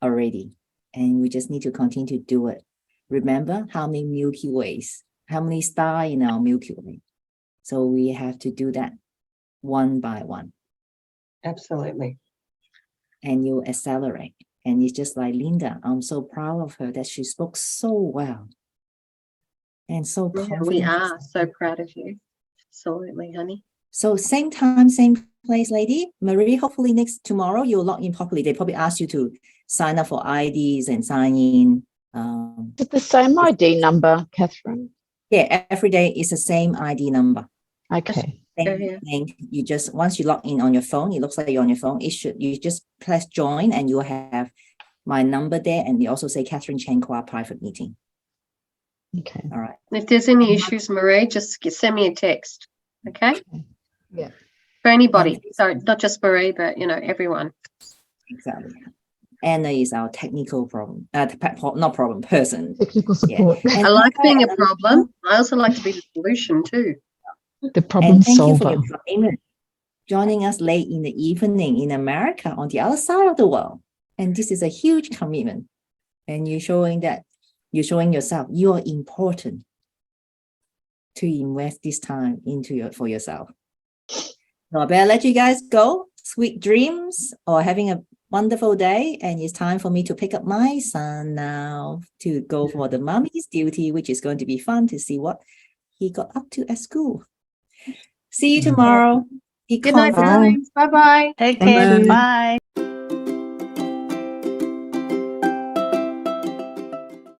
already. And we just need to continue to do it remember how many Milky Ways, how many stars in our Milky Way. So we have to do that one by one, Absolutely. and you accelerate. And it's just like Linda, I'm so proud of her that she spoke so well and so Yeah, confident. we are so proud of you. Absolutely, honey. So same time, same place, lady. Marie, hopefully tomorrow you'll log in properly. They probably ask you to sign up for IDs and sign in. Is it the same ID number, Catherine? Yeah, every day is the same ID number. Okay. Same Yeah. thing. You just, once you log in on your phone, it looks like you're on your phone. You just press join and you'll have my number there. And you also say Catherine Chen Kwa private meeting. Okay. All right. If there's any issues, Marie, just send me a text. Okay. Yeah. For anybody. So not just Marie, but everyone. Exactly. Anna is our technical problem, not problem, person. Technical support. And I like being a problem. I also like to be the solution too. The problem and thank you for solver. your commitment, joining us late in the evening in America on the other side of the world. And this is a huge commitment. And you're showing yourself you are important to invest this time for yourself. So I better let you guys go. Sweet dreams, or having a wonderful day. And it's time for me to pick up my son now to go for the mommy's duty, which is going to be fun to see what he got up to at school. See you tomorrow. Good night, darlings. Bye-bye. Take Thank care. you. Bye.